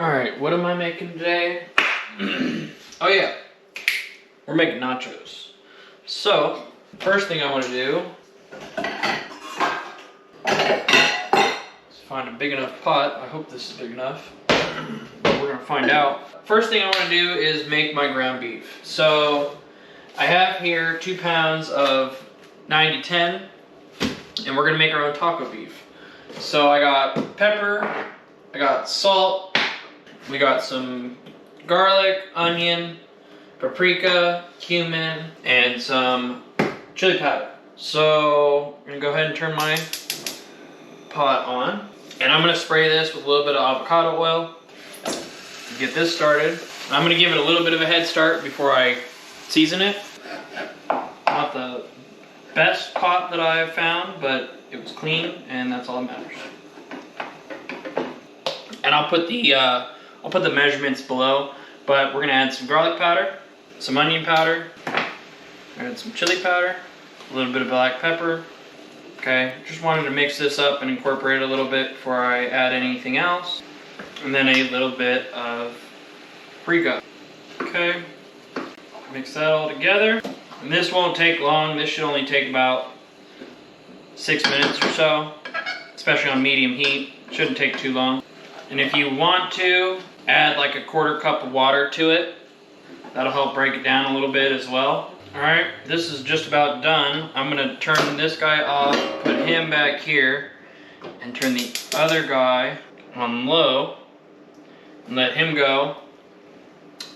Alright, what am I making today? Oh yeah, we're making nachos. So, first thing I want to do is find a big enough pot. I hope this is big enough, but we're going to find out. First thing I want to do is make my ground beef. So, I have here 2 pounds of 90-10, and we're going to make our own taco beef. So I got pepper, I got salt, we got some garlic, onion, paprika, cumin, and some chili powder. So I'm gonna go ahead and turn my pot on, and I'm gonna spray this with a little bit of avocado oil to get this started. I'm gonna give it a little bit of a head start before I season it. Not the best pot that I've found, but it was clean, and that's all that matters. And I'll put the measurements below, but we're gonna add some garlic powder, some onion powder, add some chili powder, a little bit of black pepper. Okay, just wanted to mix this up and incorporate it a little bit before I add anything else. And then a little bit of paprika. Okay, mix that all together. And this won't take long. This should only take about 6 minutes or so, especially on medium heat. Shouldn't take too long. And if you want to, add like a 1/4 cup of water to it. That'll help break it down a little bit as well. Alright, this is just about done. I'm gonna turn this guy off, put him back here, and turn the other guy on low, and let him go.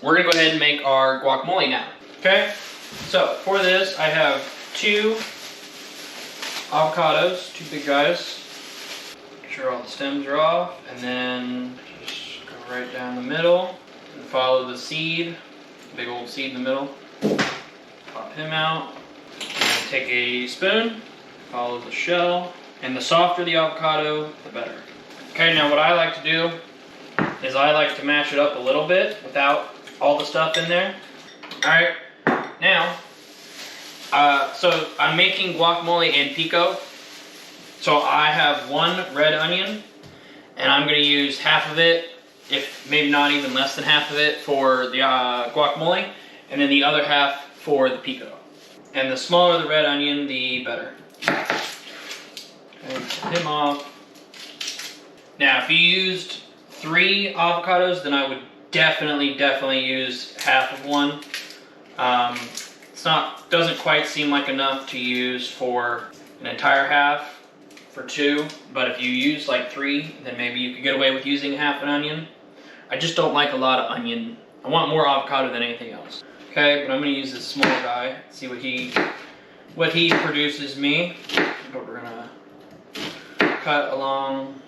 We're gonna go ahead and make our guacamole now. Okay, so for this I have 2 avocados, 2 big guys. Make sure all the stems are off, and then just go right down the middle and follow the seed, big old seed in the middle. Pop him out. And take a spoon, follow the shell, and the softer the avocado, the better. Okay, now what I like to do is I like to mash it up a little bit without all the stuff in there. Alright, now, so I'm making guacamole and pico. So I have 1 red onion, and I'm going to use half of it, if maybe not even less than half of it, for the guacamole, and then the other half for the pico. And the smaller the red onion, the better. Okay, put him off. Now, if you used 3 avocados, then I would definitely use half of 1. Doesn't quite seem like enough to use for an entire half for 2, but if you use like 3, then maybe you could get away with using half an onion. I just don't like a lot of onion. I want more avocado than anything else. Okay, but I'm gonna use this small guy, see what he produces me. But we're gonna cut along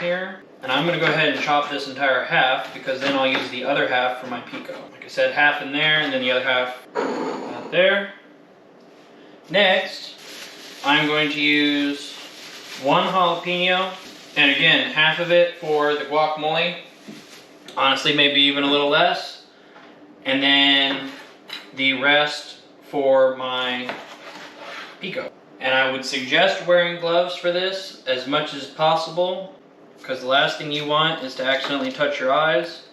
here. And I'm gonna go ahead and chop this entire half, because then I'll use the other half for my pico. Like I said, half in there, and then the other half out there. Next, I'm going to use 1 jalapeno, and again, half of it for the guacamole. Honestly, maybe even a little less. And then the rest for my pico. And I would suggest wearing gloves for this as much as possible, because the last thing you want is to accidentally touch your eyes,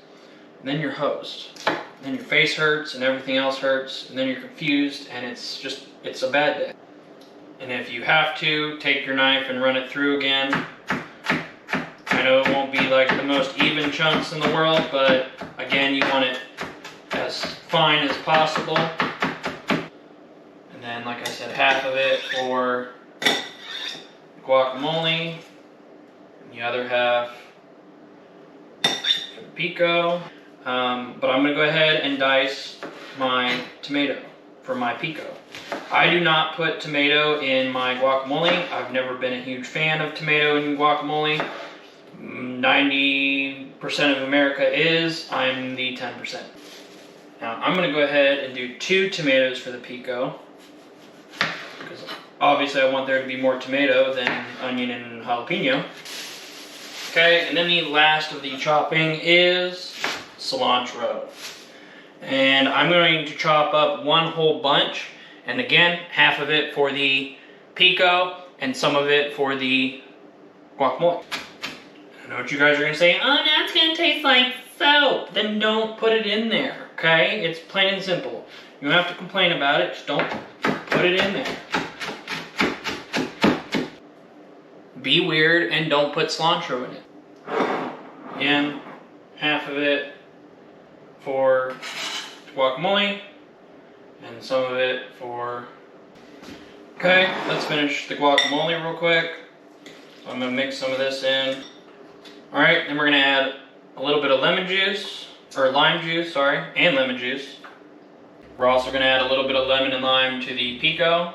and then you're hosed. And then your face hurts, and everything else hurts, and then you're confused, and it's a bad day. And if you have to, take your knife and run it through again. I know it won't be like the most even chunks in the world, but again, you want it as fine as possible. And then, like I said, half of it for guacamole, and the other half for the pico. But I'm going to go ahead and dice my tomato for my pico. I do not put tomato in my guacamole. I've never been a huge fan of tomato in guacamole. 90% of America is. I'm the 10%. Now I'm going to go ahead and do 2 tomatoes for the pico, because obviously I want there to be more tomato than onion and jalapeno. Okay, and then the last of the chopping is cilantro. And I'm going to chop up 1 whole bunch, and again, half of it for the pico and some of it for the guacamole. I know what you guys are gonna say. Oh, now it's gonna taste like soap. Then don't put it in there, okay? It's plain and simple. You don't have to complain about it, just don't put it in there. Be weird and don't put cilantro in it. Again, half of it for guacamole and some of it for... Okay, let's finish the guacamole real quick. So I'm gonna mix some of this in. All right, then we're gonna add a little bit of lemon juice, or lime juice, sorry, and lemon juice. We're also gonna add a little bit of lemon and lime to the pico.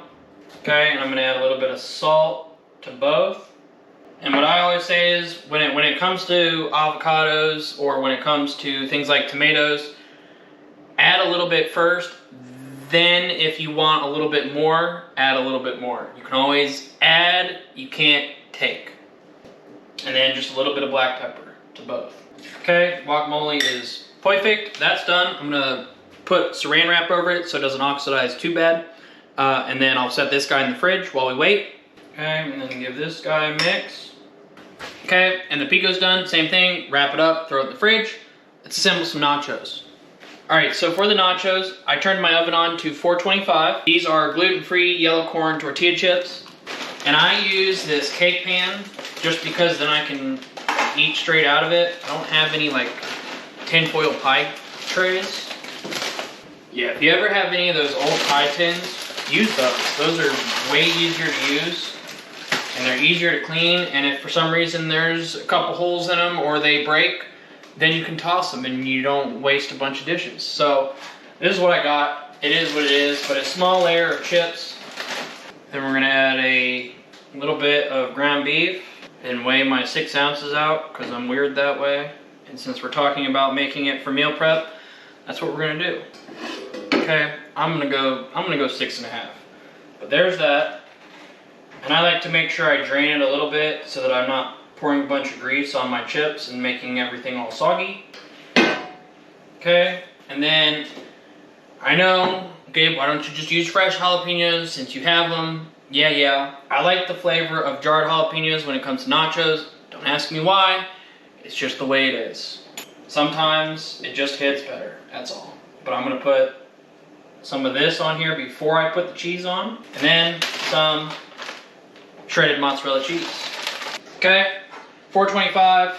Okay, and I'm gonna add a little bit of salt to both. And what I always say is, when it comes to avocados, or when it comes to things like tomatoes, add a little bit first, then if you want a little bit more, add a little bit more. You can always add, you can't take. And then just a little bit of black pepper to both. Okay, guacamole is perfect. That's done. I'm gonna put saran wrap over it so it doesn't oxidize too bad. And then I'll set this guy in the fridge while we wait. Okay, and then give this guy a mix. Okay, and the pico's done. Same thing, wrap it up, throw it in the fridge. Let's assemble some nachos. All right, so for the nachos, I turned my oven on to 425. These are gluten-free yellow corn tortilla chips. And I use this cake pan just because then I can eat straight out of it. I don't have any like tinfoil pie trays. Yeah, if you ever have any of those old pie tins, use those. Those are way easier to use and they're easier to clean. And if for some reason there's a couple holes in them or they break, then you can toss them and you don't waste a bunch of dishes. So this is what I got. It is what it is, but a small layer of chips. Then we're gonna add a little bit of ground beef and weigh my 6 ounces out because I'm weird that way. And since we're talking about making it for meal prep, that's what we're gonna do. Okay, I'm gonna go 6.5. But there's that. And I like to make sure I drain it a little bit so that I'm not pouring a bunch of grease on my chips and making everything all soggy. Okay, and then I know, okay, why don't you just use fresh jalapenos since you have them? Yeah. I like the flavor of jarred jalapenos when it comes to nachos. Don't ask me why. It's just the way it is. Sometimes it just hits better, that's all. But I'm gonna put some of this on here before I put the cheese on. And then some shredded mozzarella cheese. Okay, 425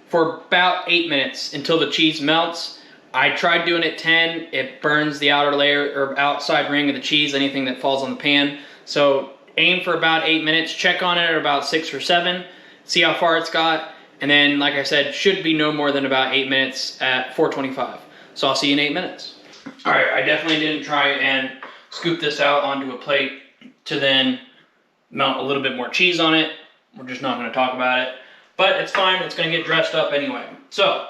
for about 8 minutes until the cheese melts. I tried doing it 10, it burns the outer layer or outside ring of the cheese, anything that falls on the pan. So aim for about 8 minutes, check on it at about 6 or 7, see how far it's got, and then like I said, should be no more than about 8 minutes at 425. So I'll see you in 8 minutes. All right, I definitely didn't try and scoop this out onto a plate to then melt a little bit more cheese on it. We're just not gonna talk about it, but it's fine, it's gonna get dressed up anyway. So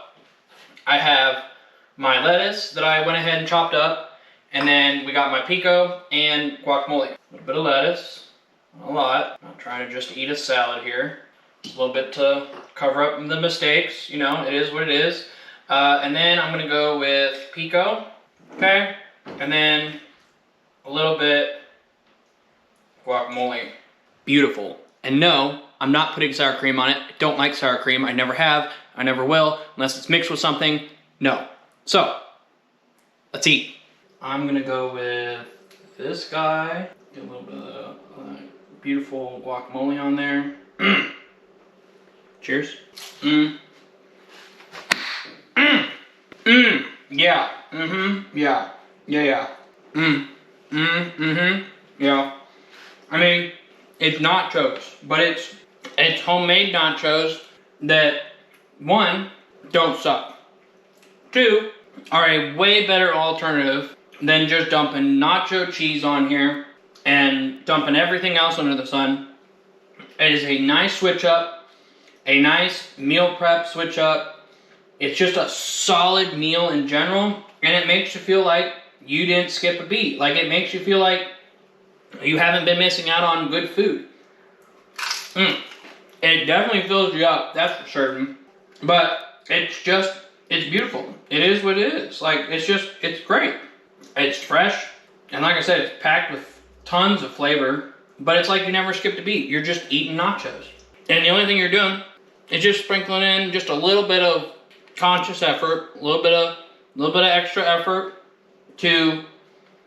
I have my lettuce that I went ahead and chopped up, and then we got my pico and guacamole. A little bit of lettuce, not a lot. I'm not trying to just eat a salad here. A little bit to cover up the mistakes, you know, it is what it is. And then I'm gonna go with pico, okay? And then a little bit guacamole. Beautiful. And no, I'm not putting sour cream on it. I don't like sour cream. I never have. I never will, unless it's mixed with something. No. So, let's eat. I'm gonna go with this guy. Get a little bit of beautiful guacamole on there. Cheers. Yeah. Yeah. Yeah. I mean, it's nachos, but it's homemade nachos that, 1, don't suck. 2, are a way better alternative than just dumping nacho cheese on here and dumping everything else under the sun. It is a nice switch up, a nice meal prep switch up. It's just a solid meal in general, and it makes you feel like you didn't skip a beat. Like, it makes you feel like you haven't been missing out on good food. It definitely fills you up, that's for certain. But it's beautiful. It is what it is. Like, it's great. It's fresh. And like I said, it's packed with tons of flavor. But it's like you never skipped a beat. You're just eating nachos. And the only thing you're doing It's just sprinkling in just a little bit of conscious effort, a little bit of extra effort to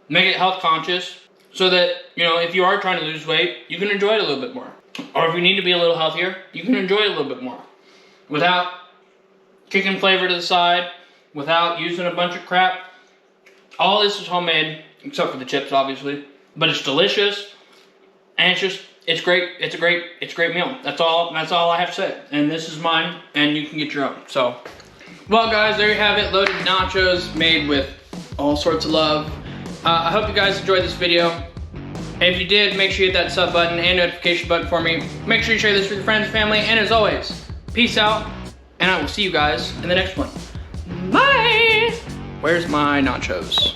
make it health conscious, so that, you know, if you are trying to lose weight, you can enjoy it a little bit more. Or if you need to be a little healthier, you can enjoy it a little bit more. Without kicking flavor to the side, without using a bunch of crap. All this is homemade, except for the chips, obviously. But it's delicious, and it's great. It's a great meal. That's all I have to say. And this is mine, and you can get your own. So, well, guys, there you have it. Loaded nachos made with all sorts of love. I hope you guys enjoyed this video. And if you did, make sure you hit that sub button and notification button for me. Make sure you share this with your friends and family. And as always, peace out, and I will see you guys in the next one. Bye! Where's my nachos?